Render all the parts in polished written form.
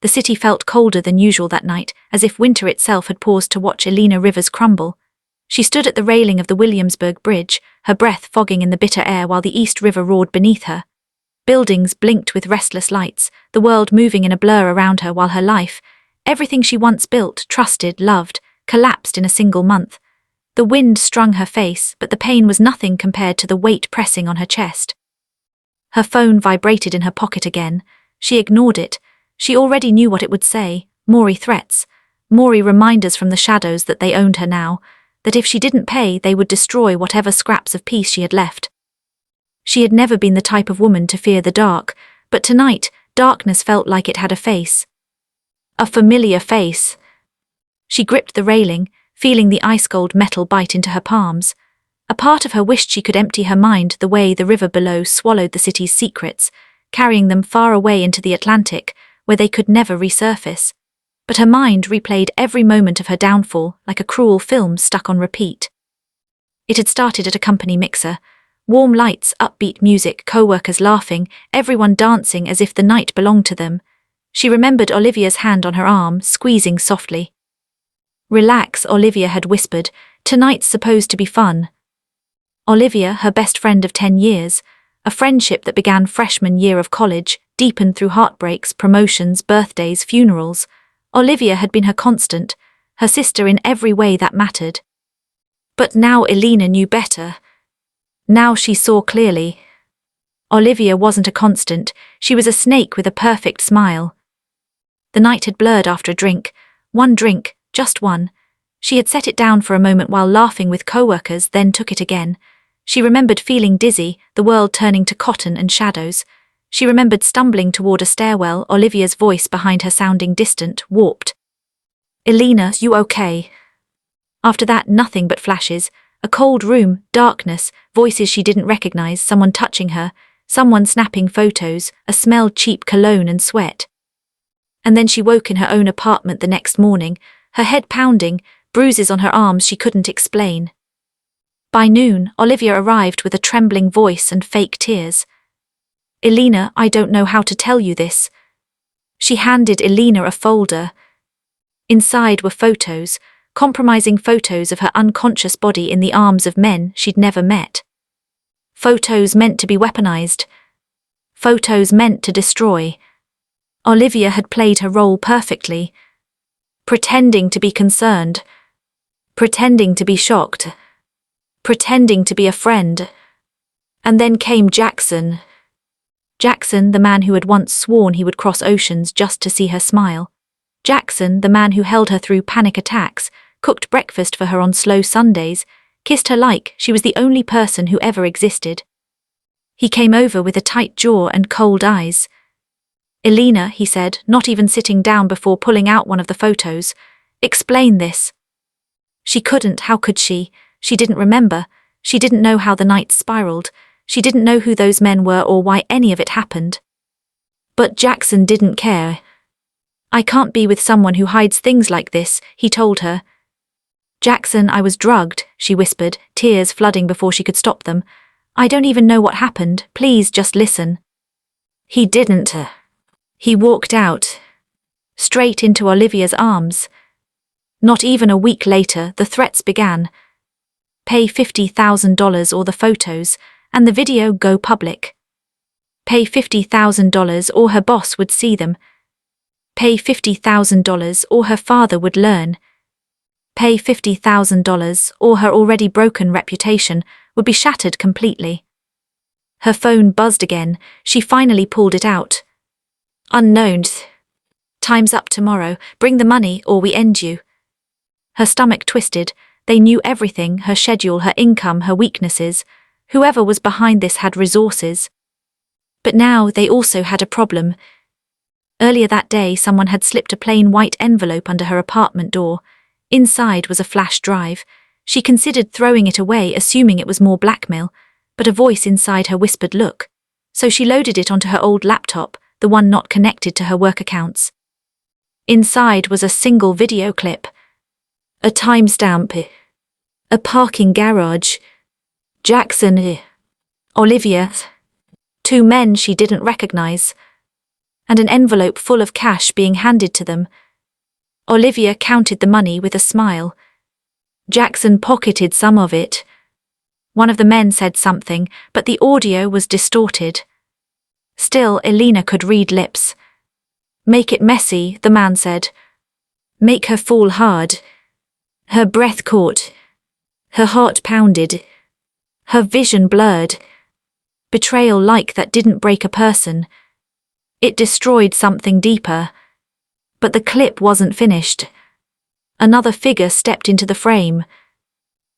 The city felt colder than usual that night, as if winter itself had paused to watch Elena Rivers crumble. She stood at the railing of the Williamsburg Bridge, her breath fogging in the bitter air while the East River roared beneath her. Buildings blinked with restless lights, the world moving in a blur around her while her life, everything she once built, trusted, loved, collapsed in a single month. The wind strung her face, but the pain was nothing compared to the weight pressing on her chest. Her phone vibrated in her pocket again. She ignored it. She already knew what it would say. Maury threats. Maury reminders from the shadows that they owned her now, that if she didn't pay, they would destroy whatever scraps of peace she had left. She had never been the type of woman to fear the dark, but tonight, darkness felt like it had a face. A familiar face. She gripped the railing, feeling the ice-cold metal bite into her palms. A part of her wished she could empty her mind the way the river below swallowed the city's secrets, carrying them far away into the Atlantic, where they could never resurface. But her mind replayed every moment of her downfall like a cruel film stuck on repeat. It had started at a company mixer. Warm lights, upbeat music, co-workers laughing, everyone dancing as if the night belonged to them. She remembered Olivia's hand on her arm, squeezing softly. "Relax," Olivia had whispered. "Tonight's supposed to be fun." Olivia, her best friend of 10 years, a friendship that began freshman year of college, deepened through heartbreaks, promotions, birthdays, funerals. Olivia had been her constant, her sister in every way that mattered. But now Elena knew better. Now she saw clearly. Olivia wasn't a constant, she was a snake with a perfect smile. The night had blurred after a drink. One drink, just one. She had set it down for a moment while laughing with co-workers, then took it again. She remembered feeling dizzy, the world turning to cotton and shadows. She remembered stumbling toward a stairwell, Olivia's voice behind her sounding distant, warped. "Elena, you okay?" After that, nothing but flashes. A cold room, darkness, voices she didn't recognize, someone touching her, someone snapping photos, a smell cheap cologne and sweat. And then she woke in her own apartment the next morning, her head pounding, bruises on her arms she couldn't explain. By noon, Olivia arrived with a trembling voice and fake tears. "Elena, I don't know how to tell you this." She handed Elena a folder. Inside were photos, compromising photos of her unconscious body in the arms of men she'd never met. Photos meant to be weaponized. Photos meant to destroy. Olivia had played her role perfectly. Pretending to be concerned. Pretending to be shocked. Pretending to be a friend. And then came Jackson. Jackson, the man who had once sworn he would cross oceans just to see her smile. Jackson, the man who held her through panic attacks, cooked breakfast for her on slow Sundays, kissed her like she was the only person who ever existed. He came over with a tight jaw and cold eyes. "Elena," he said, not even sitting down before pulling out one of the photos, "explain this." She couldn't, how could she? She didn't remember. She didn't know how the night spiraled. She didn't know who those men were or why any of it happened. But Jackson didn't care. "I can't be with someone who hides things like this," he told her. "Jackson, I was drugged," she whispered, tears flooding before she could stop them. "I don't even know what happened, please just listen." He didn't. He walked out. Straight into Olivia's arms. Not even a week later, the threats began. Pay $50,000 or the photos, and the video go public. Pay $50,000 or her boss would see them. Pay $50,000 or her father would learn. Pay $50,000 or her already broken reputation would be shattered completely. Her phone buzzed again. She finally pulled it out. "Unknown. Time's up tomorrow. Bring the money or we end you." Her stomach twisted. They knew everything, her schedule, her income, her weaknesses. Whoever was behind this had resources. But now they also had a problem. Earlier that day, someone had slipped a plain white envelope under her apartment door. Inside was a flash drive. She considered throwing it away, assuming it was more blackmail, but a voice inside her whispered, "Look." So she loaded it onto her old laptop, the one not connected to her work accounts. Inside was a single video clip. A timestamp. A parking garage. Jackson. Olivia. Two men she didn't recognize. and an envelope full of cash being handed to them. Olivia counted the money with a smile. Jackson pocketed some of it. One of the men said something, but the audio was distorted. Still, Elena could read lips. "Make it messy," the man said. "Make her fall hard." Her breath caught. Her heart pounded. Her vision blurred. Betrayal like that didn't break a person. It destroyed something deeper. But the clip wasn't finished. Another figure stepped into the frame.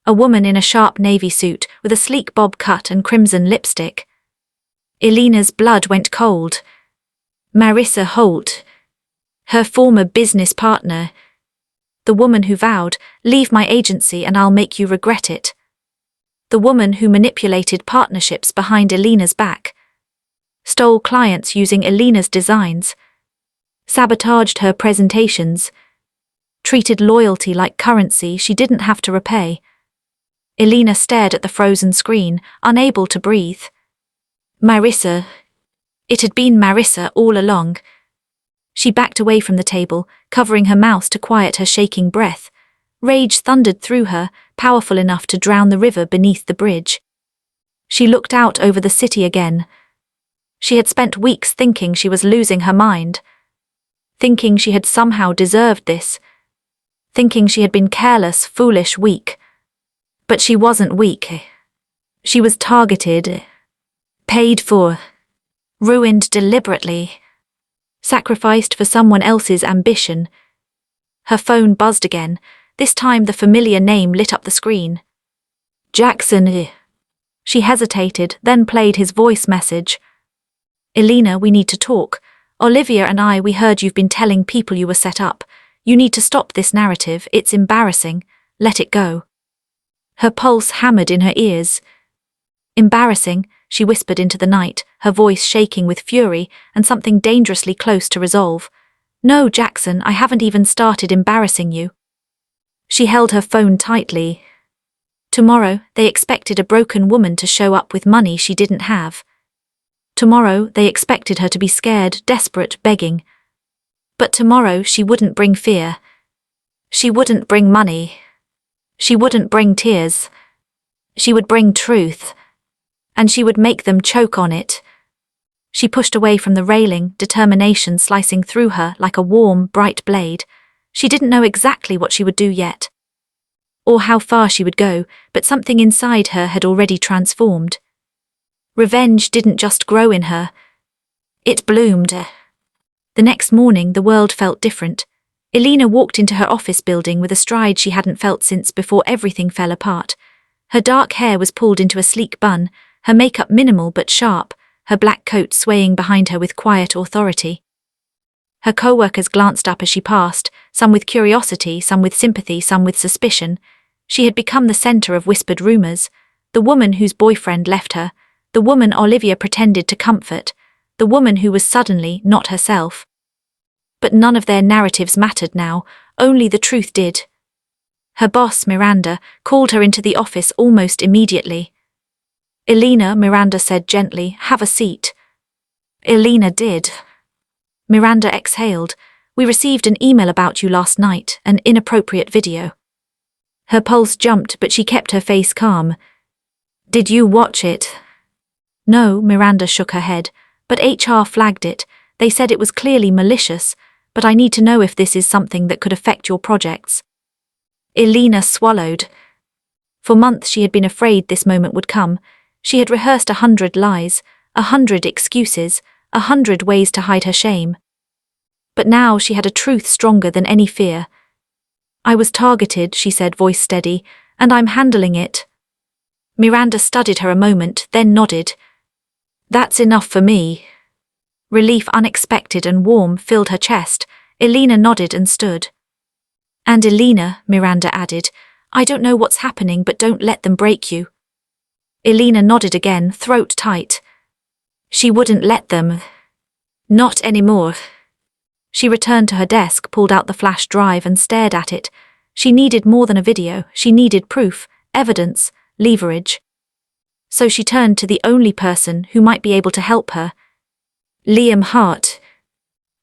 A woman in a sharp navy suit with a sleek bob cut and crimson lipstick. Elena's blood went cold. Marissa Holt. Her former business partner. The woman who vowed, "Leave my agency and I'll make you regret it." The woman who manipulated partnerships behind Elena's back. Stole clients using Elena's designs. Sabotaged her presentations. Treated loyalty like currency she didn't have to repay. Elena stared at the frozen screen, unable to breathe. Marissa. It had been Marissa all along. She backed away from the table, covering her mouth to quiet her shaking breath. Rage thundered through her, powerful enough to drown the river beneath the bridge. She looked out over the city again. She had spent weeks thinking she was losing her mind. Thinking she had somehow deserved this. Thinking she had been careless, foolish, weak. But she wasn't weak. She was targeted. Paid for. Ruined deliberately. Sacrificed for someone else's ambition. Her phone buzzed again. This time the familiar name lit up the screen. Jackson. She hesitated, then played his voice message. "Elena, we need to talk. Olivia and we heard you've been telling people you were set up. You need to stop this narrative, it's embarrassing. Let it go." Her pulse hammered in her ears. "Embarrassing," she whispered into the night, her voice shaking with fury and something dangerously close to resolve. "No, Jackson, I haven't even started embarrassing you." She held her phone tightly. Tomorrow, they expected a broken woman to show up with money she didn't have. Tomorrow, they expected her to be scared, desperate, begging. But tomorrow she wouldn't bring fear. She wouldn't bring money. She wouldn't bring tears. She would bring truth. And she would make them choke on it. She pushed away from the railing, determination slicing through her like a warm, bright blade. She didn't know exactly what she would do yet. Or how far she would go, but something inside her had already transformed. Revenge didn't just grow in her. It bloomed. The next morning the world felt different. Elena walked into her office building with a stride she hadn't felt since before everything fell apart. Her dark hair was pulled into a sleek bun, her makeup minimal but sharp, her black coat swaying behind her with quiet authority. Her co-workers glanced up as she passed, some with curiosity, some with sympathy, some with suspicion. She had become the center of whispered rumors, the woman whose boyfriend left her, the woman Olivia pretended to comfort, the woman who was suddenly not herself. But none of their narratives mattered now, only the truth did. Her boss, Miranda, called her into the office almost immediately. "Elena," Miranda said gently, "have a seat." Elena did. Miranda exhaled. "We received an email about you last night, an inappropriate video." Her pulse jumped, but she kept her face calm. "Did you watch it?" "No," Miranda shook her head, "but HR flagged it. They said it was clearly malicious, but I need to know if this is something that could affect your projects." Elena swallowed. For months she had been afraid this moment would come. She had rehearsed 100 lies, 100 excuses, 100 ways to hide her shame. But now she had a truth stronger than any fear. "I was targeted," she said, voice steady, "and I'm handling it." Miranda studied her a moment, then nodded. "That's enough for me." Relief, unexpected and warm, filled her chest. Elena nodded and stood. "And Elena," Miranda added, "I don't know what's happening, but don't let them break you." Elena nodded again, throat tight. She wouldn't let them. Not anymore. She returned to her desk, pulled out the flash drive and stared at it. She needed more than a video, she needed proof, evidence, leverage. So she turned to the only person who might be able to help her. Liam Hart.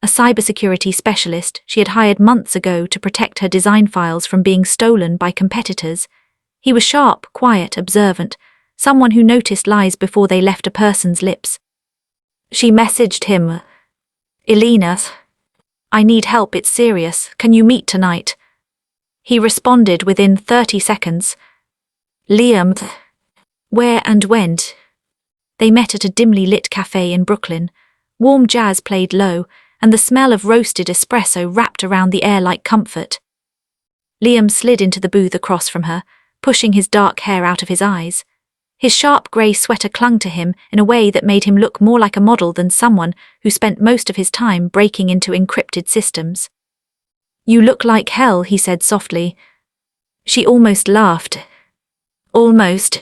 a cybersecurity specialist she had hired months ago to protect her design files from being stolen by competitors. He was sharp, quiet, observant, someone who noticed lies before they left a person's lips. She messaged him, "Elena, I need help, it's serious, can you meet tonight?" He responded within 30 seconds, "Liam, where and when?" They met at a dimly lit cafe in Brooklyn. Warm jazz played low, and the smell of roasted espresso wrapped around the air like comfort. Liam slid into the booth across from her, pushing his dark hair out of his eyes. His sharp grey sweater clung to him in a way that made him look more like a model than someone who spent most of his time breaking into encrypted systems. "You look like hell," he said softly. She almost laughed. "Almost.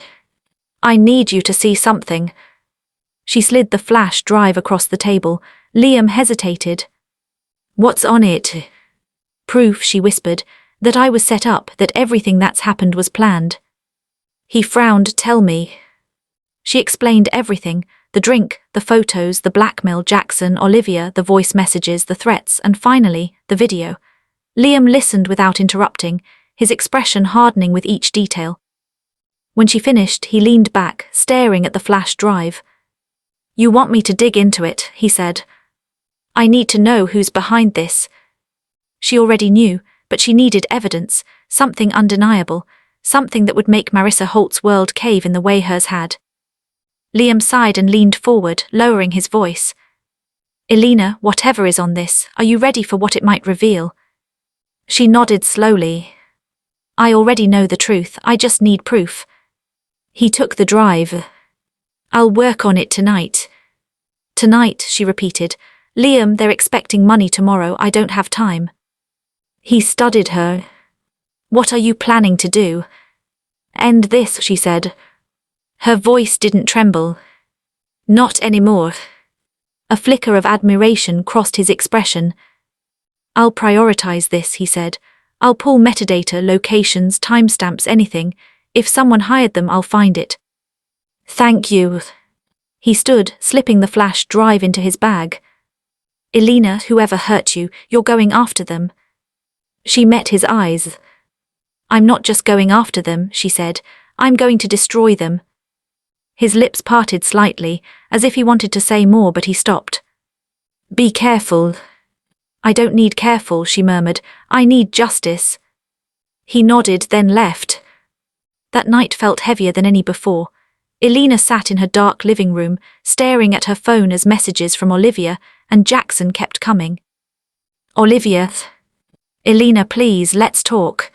I need you to see something." She slid the flash drive across the table. Liam hesitated. "What's on it?" "Proof," she whispered, "that I was set up, that everything that's happened was planned." He frowned. "Tell me." She explained everything, the drink, the photos, the blackmail, Jackson, Olivia, the voice messages, the threats, and finally, the video. Liam listened without interrupting, his expression hardening with each detail. When she finished, he leaned back, staring at the flash drive. "You want me to dig into it," he said. "I need to know who's behind this." She already knew, but she needed evidence, something undeniable, something that would make Marissa Holt's world cave in the way hers had. Liam sighed and leaned forward, lowering his voice. "Elena, whatever is on this, are you ready for what it might reveal?" She nodded slowly. "I already know the truth, I just need proof." He took the drive. "I'll work on it tonight." "Tonight," she repeated. "Liam, they're expecting money tomorrow, I don't have time." He studied her. "What are you planning to do?" "End this," she said. Her voice didn't tremble. "Not anymore." A flicker of admiration crossed his expression. "I'll prioritize this," he said. "I'll pull metadata, locations, timestamps, anything. If someone hired them, I'll find it." "Thank you." He stood, slipping the flash drive into his bag. "Elena, whoever hurt you, you're going after them." She met his eyes. "I'm not just going after them," she said. "I'm going to destroy them." His lips parted slightly, as if he wanted to say more, but he stopped. "Be careful." "I don't need careful," she murmured. "I need justice." He nodded, then left. That night felt heavier than any before. Elena sat in her dark living room, staring at her phone as messages from Olivia and Jackson kept coming. "Olivia." "Elena, please, let's talk."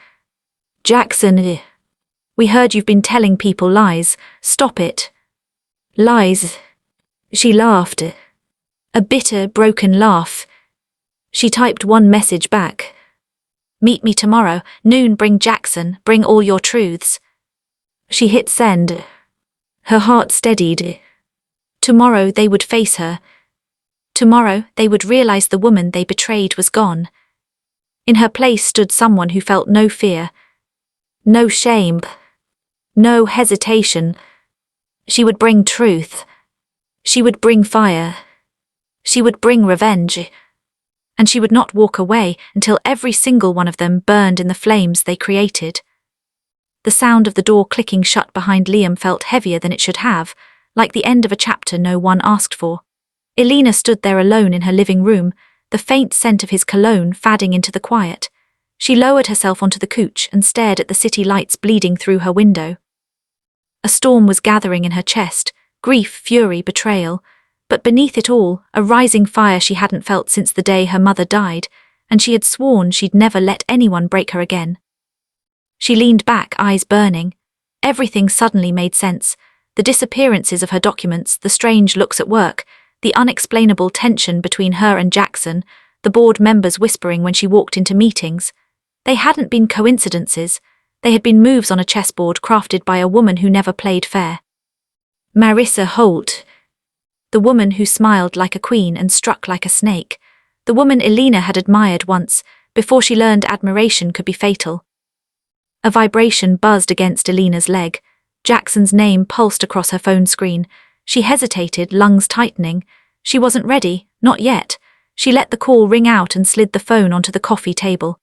"Jackson, we heard you've been telling people lies. Stop it." "Lies?" She laughed. A bitter, broken laugh. She typed one message back. "Meet me tomorrow, noon, bring Jackson, bring all your truths." She hit send. Her heart steadied. Tomorrow they would face her. Tomorrow they would realize the woman they betrayed was gone. In her place stood someone who felt no fear, no shame, no hesitation. She would bring truth. She would bring fire. She would bring revenge. And she would not walk away until every single one of them burned in the flames they created. The sound of the door clicking shut behind Liam felt heavier than it should have, like the end of a chapter no one asked for. Elena stood there alone in her living room, the faint scent of his cologne fading into the quiet. She lowered herself onto the couch and stared at the city lights bleeding through her window. A storm was gathering in her chest, grief, fury, betrayal, but beneath it all, a rising fire she hadn't felt since the day her mother died, and she had sworn she'd never let anyone break her again. She leaned back, eyes burning. Everything suddenly made sense. The disappearances of her documents, the strange looks at work, the unexplainable tension between her and Jackson, the board members whispering when she walked into meetings. They hadn't been coincidences. They had been moves on a chessboard crafted by a woman who never played fair. Marissa Holt. The woman who smiled like a queen and struck like a snake. The woman Elena had admired once, before she learned admiration could be fatal. A vibration buzzed against Elena's leg. Jackson's name pulsed across her phone screen. She hesitated, lungs tightening. She wasn't ready, not yet. She let the call ring out and slid the phone onto the coffee table.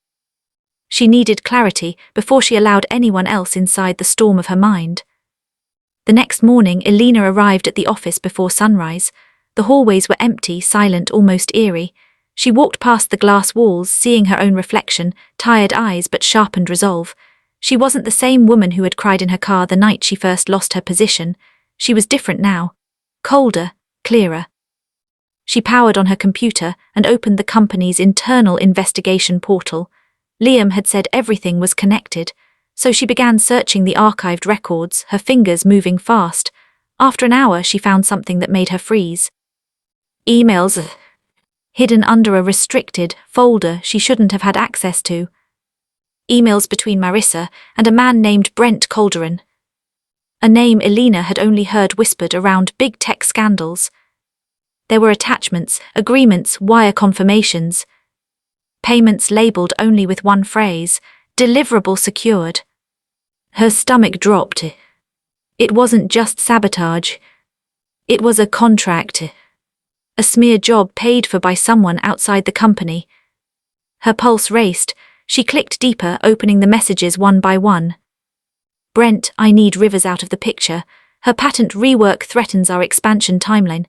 She needed clarity before she allowed anyone else inside the storm of her mind. The next morning, Elena arrived at the office before sunrise. The hallways were empty, silent, almost eerie. She walked past the glass walls, seeing her own reflection, tired eyes but sharpened resolve. She wasn't the same woman who had cried in her car the night she first lost her position. She was different now. Colder, clearer. She powered on her computer and opened the company's internal investigation portal. Liam had said everything was connected, so she began searching the archived records, her fingers moving fast. After an hour, she found something that made her freeze. Emails hidden under a restricted folder she shouldn't have had access to. Emails between Marissa and a man named Brent Calderon. A name Elena had only heard whispered around big tech scandals. There were attachments, agreements, wire confirmations. Payments labeled only with one phrase, deliverable secured. Her stomach dropped. It wasn't just sabotage. It was a contract. A smear job paid for by someone outside the company. Her pulse raced. She clicked deeper, opening the messages one by one. Brent, I need Rivers out of the picture. Her patent rework threatens our expansion timeline.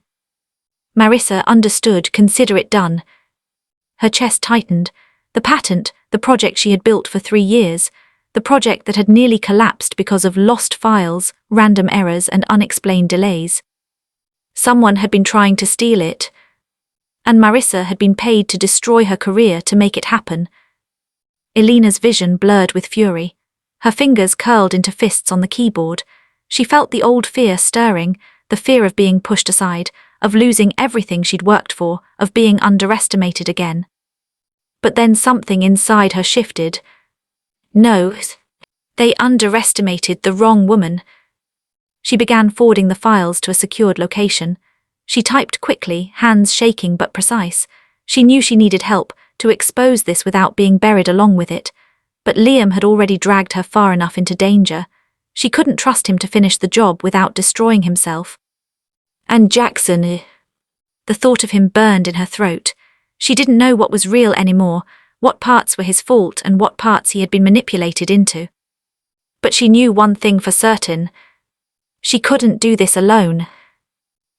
Marissa understood, consider it done. Her chest tightened. The patent, the project she had built for 3 years, the project that had nearly collapsed because of lost files, random errors and unexplained delays. Someone had been trying to steal it, and Marissa had been paid to destroy her career to make it happen. Elena's vision blurred with fury. Her fingers curled into fists on the keyboard. She felt the old fear stirring, the fear of being pushed aside, of losing everything she'd worked for, of being underestimated again. But then something inside her shifted. No, they underestimated the wrong woman. She began forwarding the files to a secured location. She typed quickly, hands shaking but precise. She knew she needed help to expose this without being buried along with it. But Liam had already dragged her far enough into danger. She couldn't trust him to finish the job without destroying himself. And Jackson, the thought of him burned in her throat. She didn't know what was real anymore, what parts were his fault and what parts he had been manipulated into. But she knew one thing for certain. She couldn't do this alone.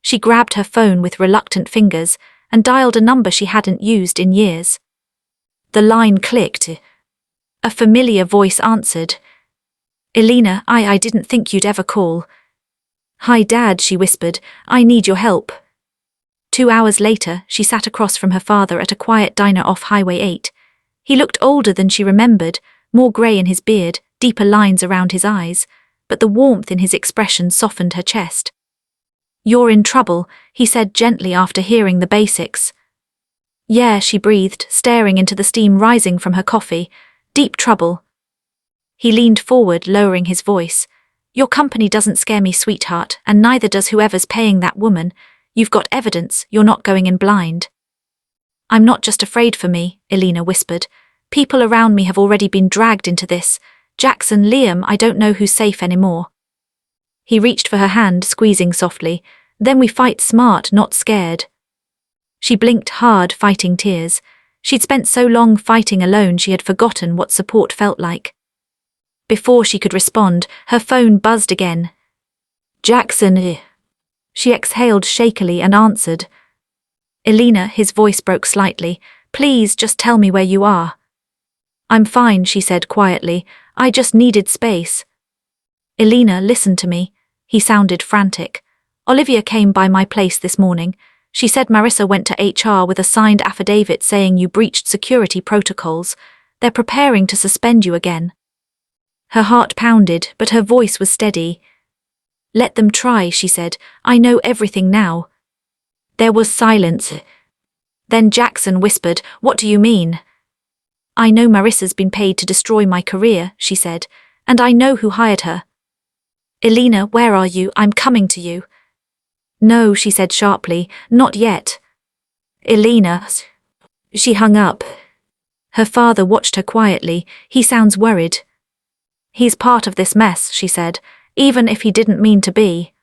She grabbed her phone with reluctant fingers and dialed a number she hadn't used in years. The line clicked. A familiar voice answered. Elena, I didn't think you'd ever call. Hi, Dad, she whispered. I need your help. 2 hours later, she sat across from her father at a quiet diner off Highway 8. He looked older than she remembered, more grey in his beard, deeper lines around his eyes, but the warmth in his expression softened her chest. You're in trouble, he said gently after hearing the basics. Yeah, she breathed, staring into the steam rising from her coffee. Deep trouble. He leaned forward, lowering his voice. Your company doesn't scare me, sweetheart, and neither does whoever's paying that woman. You've got evidence, you're not going in blind. I'm not just afraid for me, Elena whispered. People around me have already been dragged into this. Jackson, Liam, I don't know who's safe anymore. He reached for her hand, squeezing softly. Then we fight smart, not scared. She blinked hard, fighting tears. She'd spent so long fighting alone she had forgotten what support felt like. Before she could respond, her phone buzzed again. Jackson. She exhaled shakily and answered. Elena, his voice broke slightly. Please just tell me where you are. I'm fine, she said quietly. I just needed space. Elena, listen to me. He sounded frantic. Olivia came by my place this morning. She said Marissa went to HR with a signed affidavit saying you breached security protocols. They're preparing to suspend you again. Her heart pounded, but her voice was steady. Let them try, she said. I know everything now. There was silence. Then Jackson whispered, What do you mean? I know Marissa's been paid to destroy my career, she said, and I know who hired her. Elena, where are you? I'm coming to you. No, she said sharply, not yet. Elena. She hung up. Her father watched her quietly. He sounds worried. He's part of this mess, she said, even if he didn't mean to be.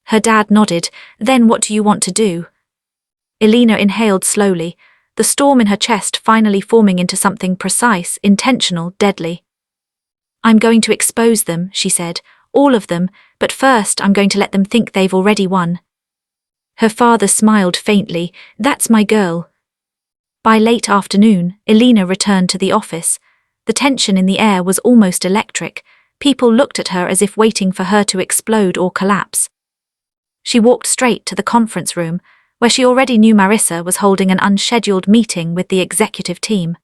Her dad nodded. Then what do you want to do? Elena inhaled slowly, the storm in her chest finally forming into something precise, intentional, deadly. I'm going to expose them, she said, all of them, but first I'm going to let them think they've already won. Her father smiled faintly. That's my girl. By late afternoon, Elena returned to the office. The tension in the air was almost electric. People looked at her as if waiting for her to explode or collapse. She walked straight to the conference room, where she already knew Marissa was holding an unscheduled meeting with the executive team.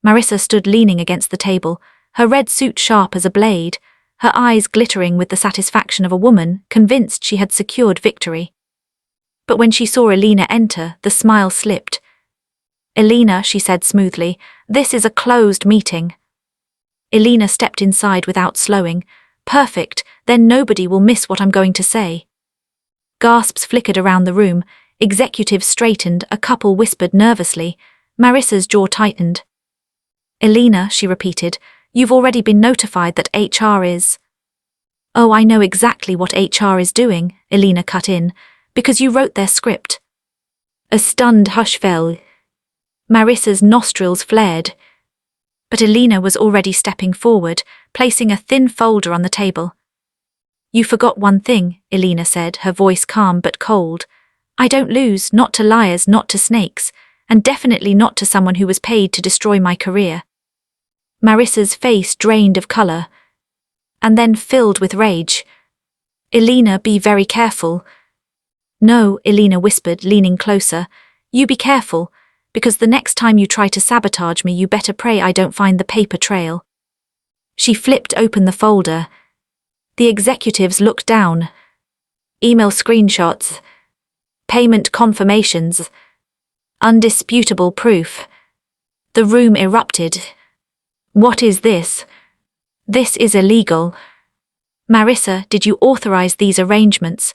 Marissa stood leaning against the table, her red suit sharp as a blade, her eyes glittering with the satisfaction of a woman convinced she had secured victory. But when she saw Elena enter, the smile slipped. Elena, she said smoothly, this is a closed meeting. Elena stepped inside without slowing. Perfect, then nobody will miss what I'm going to say. Gasps flickered around the room, executives straightened, a couple whispered nervously. Marissa's jaw tightened. Elena, she repeated, you've already been notified that HR is… Oh, I know exactly what HR is doing, Elena cut in, because you wrote their script. A stunned hush fell. Marissa's nostrils flared. But Elena was already stepping forward, placing a thin folder on the table. You forgot one thing, Elena said, her voice calm but cold. I don't lose, not to liars, not to snakes, and definitely not to someone who was paid to destroy my career. Marissa's face drained of color, and then filled with rage. Elena, be very careful. No, Elena whispered, leaning closer. You be careful, because the next time you try to sabotage me, you better pray I don't find the paper trail. She flipped open the folder. The executives looked down. Email screenshots. Payment confirmations. Undisputable proof. The room erupted. What is this? This is illegal. Marissa, did you authorize these arrangements?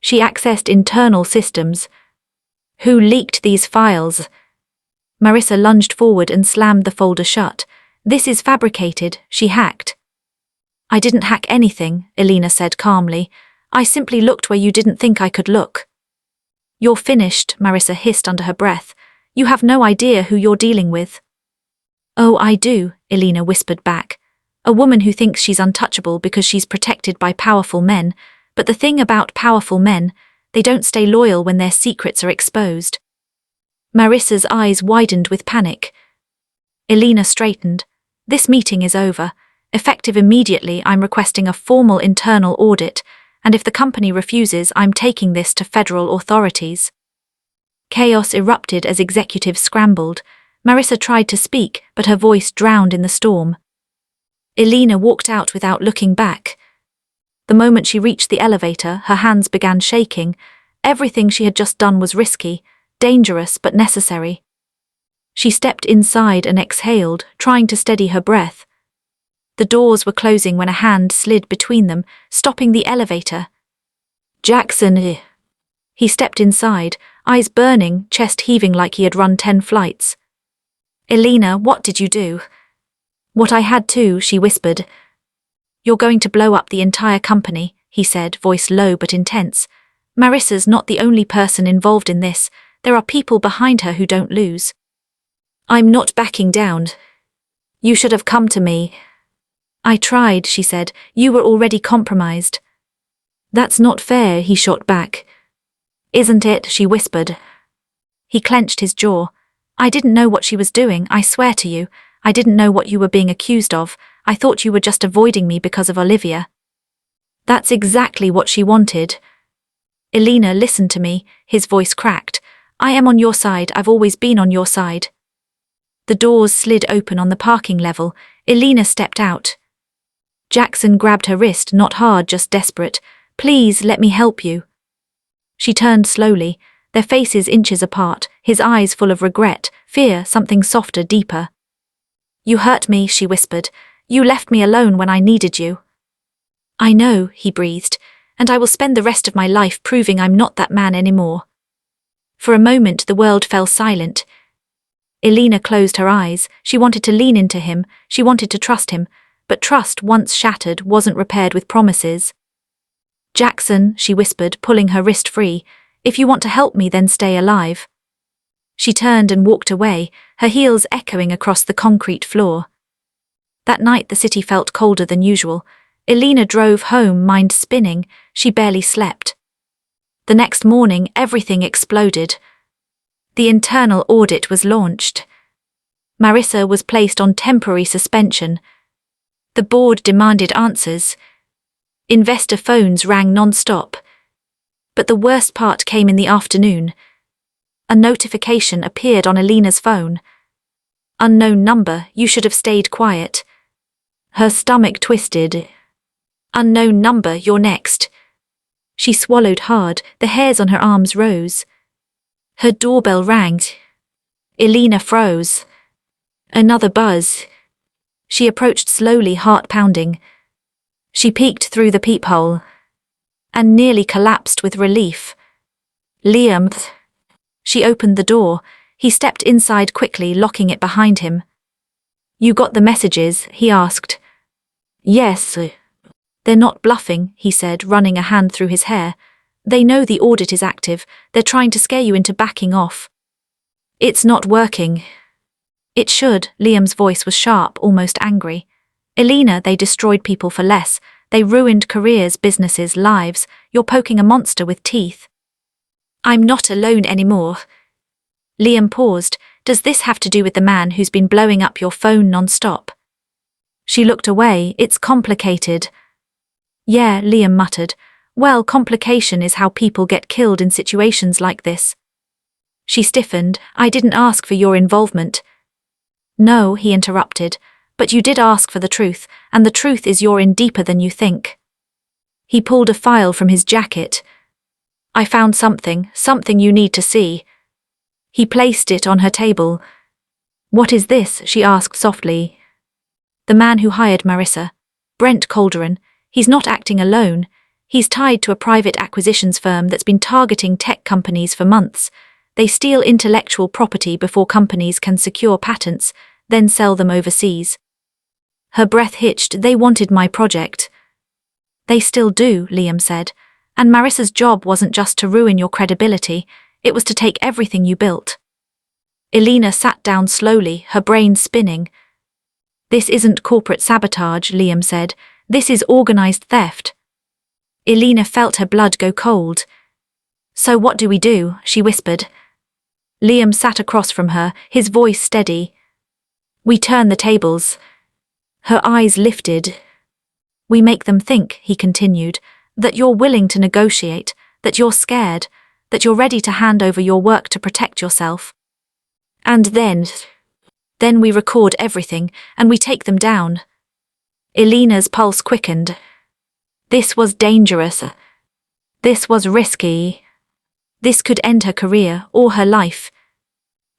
She accessed internal systems. Who leaked these files? Marissa lunged forward and slammed the folder shut. This is fabricated, she hacked. I didn't hack anything, Elena said calmly. I simply looked where you didn't think I could look. You're finished, Marissa hissed under her breath. You have no idea who you're dealing with. Oh, I do, Elena whispered back. A woman who thinks she's untouchable because she's protected by powerful men, but the thing about powerful men, they don't stay loyal when their secrets are exposed. Marissa's eyes widened with panic. Elena straightened. This meeting is over. Effective immediately, I'm requesting a formal internal audit, and if the company refuses, I'm taking this to federal authorities. Chaos erupted as executives scrambled. Marissa tried to speak, but her voice drowned in the storm. Elena walked out without looking back. The moment she reached the elevator, her hands began shaking. Everything she had just done was risky, dangerous but necessary. She stepped inside and exhaled, trying to steady her breath. The doors were closing when a hand slid between them, stopping the elevator. Jackson. He stepped inside, eyes burning, chest heaving like he had run 10 flights. Elena, what did you do? What I had to, she whispered. You're going to blow up the entire company, he said, voice low but intense. Marissa's not the only person involved in this. There are people behind her who don't lose. I'm not backing down. You should have come to me. I tried, she said. You were already compromised. That's not fair, he shot back. Isn't it, she whispered. He clenched his jaw. I didn't know what she was doing, I swear to you. I didn't know what you were being accused of. I thought you were just avoiding me because of Olivia. That's exactly what she wanted. Elena, listen to me, his voice cracked. I am on your side, I've always been on your side. The doors slid open on the parking level. Elena stepped out. Jackson grabbed her wrist, not hard, just desperate. Please, let me help you. She turned slowly, their faces inches apart, his eyes full of regret, fear, something softer, deeper. You hurt me, she whispered. You left me alone when I needed you. I know, he breathed, and I will spend the rest of my life proving I'm not that man anymore. For a moment the world fell silent. Elena closed her eyes. She wanted to lean into him, she wanted to trust him, but trust, once shattered, wasn't repaired with promises. Jackson, she whispered, pulling her wrist free. If you want to help me, then stay alive." She turned and walked away, her heels echoing across the concrete floor. That night the city felt colder than usual. Elena drove home, mind spinning. She barely slept. The next morning, everything exploded. The internal audit was launched. Marissa was placed on temporary suspension. The board demanded answers. Investor phones rang non-stop. But the worst part came in the afternoon. A notification appeared on Elena's phone. "Unknown number, you should have stayed quiet." Her stomach twisted. "Unknown number, you're next." She swallowed hard, the hairs on her arms rose. Her doorbell rang. Elena froze. Another buzz. She approached slowly, heart pounding. She peeked through the peephole and nearly collapsed with relief. "Liam." She opened the door. He stepped inside quickly, locking it behind him. "You got the messages?" he asked. "Yes." "They're not bluffing," he said, running a hand through his hair. "They know the audit is active. They're trying to scare you into backing off." "It's not working." "It should." Liam's voice was sharp, almost angry. "Elena, they destroyed people for less. They ruined careers, businesses, lives. You're poking a monster with teeth." "I'm not alone anymore." Liam paused. "Does this have to do with the man who's been blowing up your phone non-stop?" She looked away. "It's complicated." "Yeah," Liam muttered. "Well, complication is how people get killed in situations like this." She stiffened. "I didn't ask for your involvement." "No," he interrupted, "but you did ask for the truth, and the truth is you're in deeper than you think." He pulled a file from his jacket. "I found something you need to see." He placed it on her table. "What is this?" she asked softly. "The man who hired Marissa, Brent Calderon, he's not acting alone. He's tied to a private acquisitions firm that's been targeting tech companies for months. They steal intellectual property before companies can secure patents, then sell them overseas." Her breath hitched. "They wanted my project." "They still do," Liam said. "And Marissa's job wasn't just to ruin your credibility, it was to take everything you built." Elena sat down slowly, her brain spinning. "This isn't corporate sabotage," Liam said. "This is organized theft." Elena felt her blood go cold. "So what do we do?" she whispered. Liam sat across from her, his voice steady. "We turn the tables." Her eyes lifted. "We make them think," he continued, "that you're willing to negotiate, that you're scared, that you're ready to hand over your work to protect yourself. And then we record everything, and we take them down." Elena's pulse quickened. This was dangerous. This was risky. This could end her career or her life.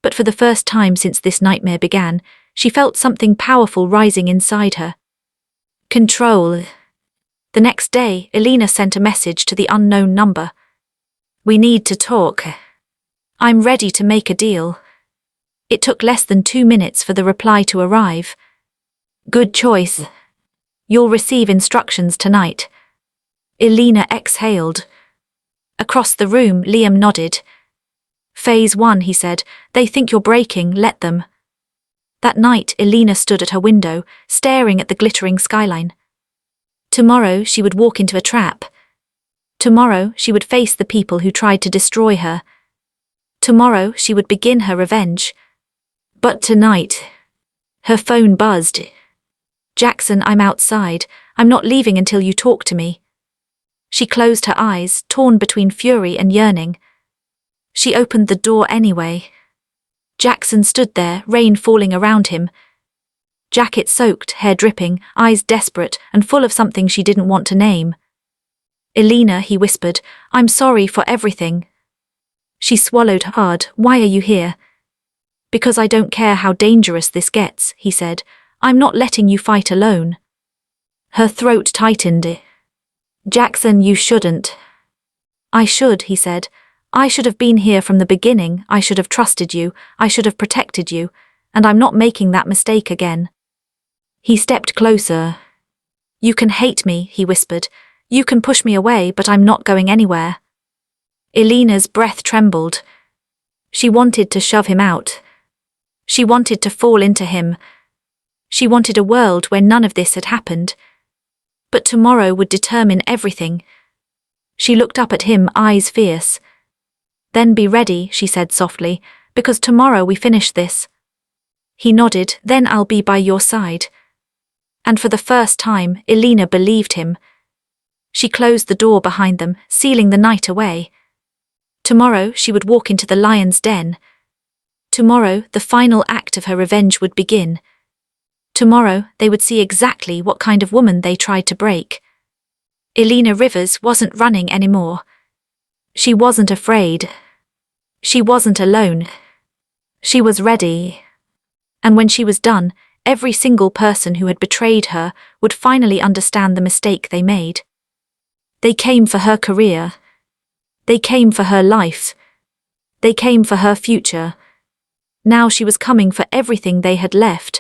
But for the first time since this nightmare began, she felt something powerful rising inside her. Control. The next day, Elena sent a message to the unknown number. "We need to talk. I'm ready to make a deal." It took less than 2 minutes for the reply to arrive. "Good choice. You'll receive instructions tonight." Elena exhaled. Across the room, Liam nodded. "Phase 1, he said. "They think you're breaking, let them." That night, Elena stood at her window, staring at the glittering skyline. Tomorrow, she would walk into a trap. Tomorrow, she would face the people who tried to destroy her. Tomorrow, she would begin her revenge. But tonight, her phone buzzed. "Jackson, I'm outside. I'm not leaving until you talk to me." She closed her eyes, torn between fury and yearning. She opened the door anyway. Jackson stood there, rain falling around him. Jacket soaked, hair dripping, eyes desperate and full of something she didn't want to name. "Elena," he whispered, "I'm sorry for everything." She swallowed hard. "Why are you here?" "Because I don't care how dangerous this gets," he said. "I'm not letting you fight alone." Her throat tightened. "Jackson, you shouldn't." "I should," he said. "I should have been here from the beginning. I should have trusted you. I should have protected you. And I'm not making that mistake again." He stepped closer. "You can hate me," he whispered. "You can push me away, but I'm not going anywhere." Elena's breath trembled. She wanted to shove him out. She wanted to fall into him. She wanted a world where none of this had happened. But tomorrow would determine everything. She looked up at him, eyes fierce. "Then be ready," she said softly, "because tomorrow we finish this." He nodded. "Then I'll be by your side." And for the first time, Elena believed him. She closed the door behind them, sealing the night away. Tomorrow she would walk into the lion's den. Tomorrow the final act of her revenge would begin. Tomorrow they would see exactly what kind of woman they tried to break. Elena Rivers wasn't running anymore. She wasn't afraid. She wasn't alone. She was ready. And when she was done, every single person who had betrayed her would finally understand the mistake they made. They came for her career. They came for her life. They came for her future. Now she was coming for everything they had left.